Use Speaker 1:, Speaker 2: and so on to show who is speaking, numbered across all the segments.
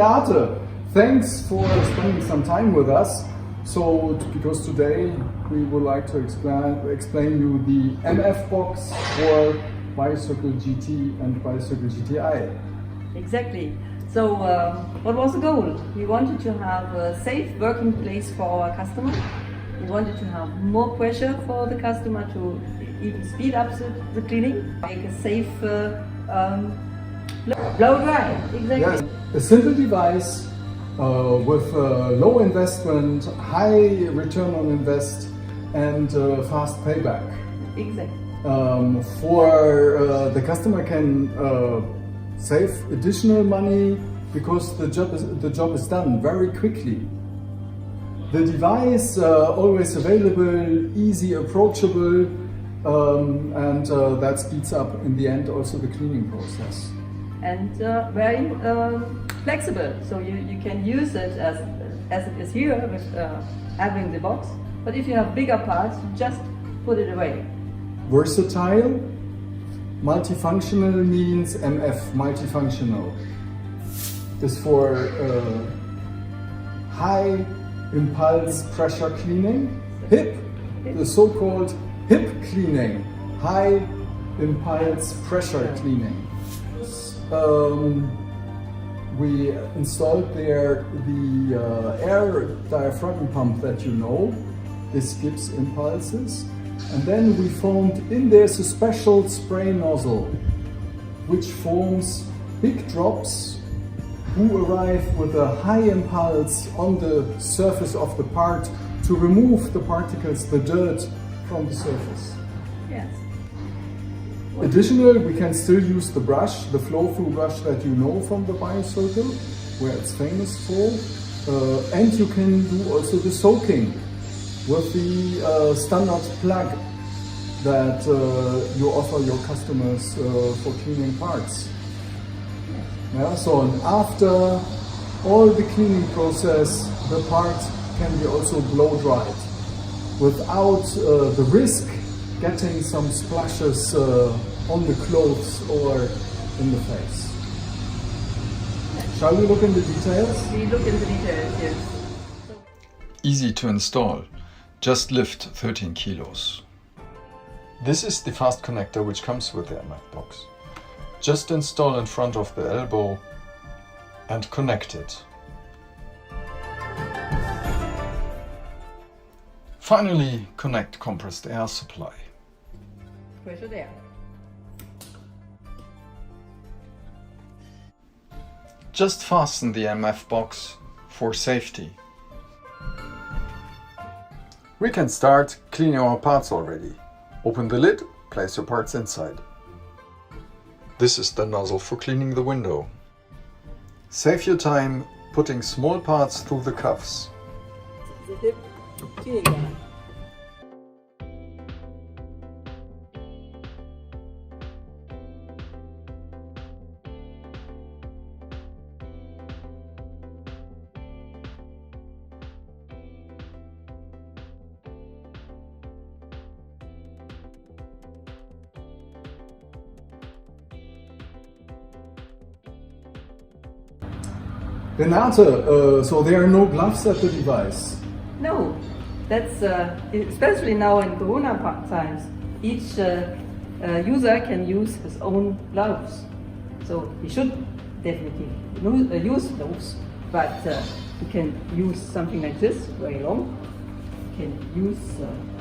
Speaker 1: Renate, thanks for spending some time with us. So, because today we would like to explain you the MF box for BioCircle GT and BioCircle GTI.
Speaker 2: Exactly. So, what was the goal? We wanted to have a safe working place for our customer. We wanted to have more pressure for the customer to even speed up the cleaning, make a safe blow dry. Exactly.
Speaker 1: Yes, a simple device with low investment, high return on invest, and fast payback.
Speaker 2: Exactly.
Speaker 1: The customer can save additional money because the job is done very quickly. The device always available, easy approachable, and that speeds up in the end also the cleaning process.
Speaker 2: And very flexible, so you can use it as it is here with having the box. But if you have bigger parts, you just put it away.
Speaker 1: Versatile, multifunctional means MF, multifunctional, is for high impulse pressure cleaning. HIP, the so-called HIP cleaning, high impulse pressure cleaning. We installed there the air diaphragm pump that you know. This gives impulses. And then we formed in there's a special spray nozzle which forms big drops who arrive with a high impulse on the surface of the part to remove the particles, the dirt from the surface.
Speaker 2: Yes.
Speaker 1: Additionally, we can still use the brush, the flow-through brush that you know from the BioCircle, where it's famous for. And you can do also the soaking with the standard plug that you offer your customers for cleaning parts. Yeah, so after all the cleaning process, the part can be also blow dried without the risk getting some splashes on the clothes or in the face. Shall we look in the details?
Speaker 2: We look in the details, yes.
Speaker 3: Easy to install. Just lift 13 kilos. This is the fast connector which comes with the MF box. Just install in front of the elbow and connect it. Finally, connect compressed air supply.
Speaker 2: Pressure there.
Speaker 3: Just fasten the MF box for safety. We can start cleaning our parts already. Open the lid, place your parts inside. This is the nozzle for cleaning the window. Save your time putting small parts through the cuffs.
Speaker 2: The hip cleaning guy.
Speaker 1: Renate, so there are no gloves at the device?
Speaker 2: No, that's especially now in Corona times. Each user can use his own gloves, so he should definitely use those. But you can use something like this, very long. You can use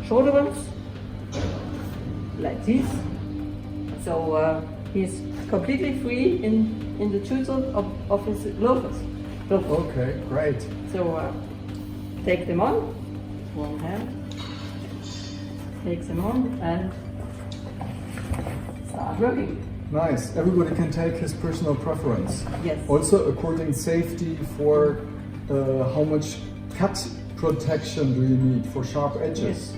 Speaker 2: shorter ones, like this. So he's completely free in the choosing of his gloves.
Speaker 1: Okay, great.
Speaker 2: So take them on, one hand, takes them on and start working.
Speaker 1: Nice. Everybody can take his personal preference.
Speaker 2: Yes.
Speaker 1: Also according safety for how much cut protection do you need for sharp edges.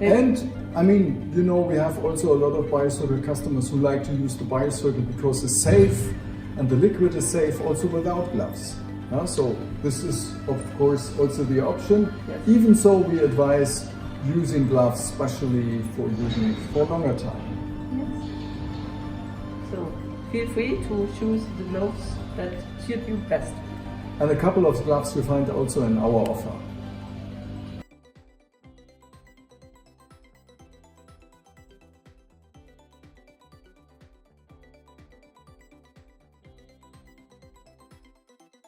Speaker 2: Yes.
Speaker 1: And I mean, you know, we have also a lot of BioCircle customers who like to use the BioCircle because it's safe and the liquid is safe also without gloves. So this is of course also the option.
Speaker 2: Yes.
Speaker 1: Even so, we advise using gloves, especially for using it for longer time.
Speaker 2: Yes. So feel free to choose the gloves that suit you best.
Speaker 1: And a couple of gloves you find also in our offer.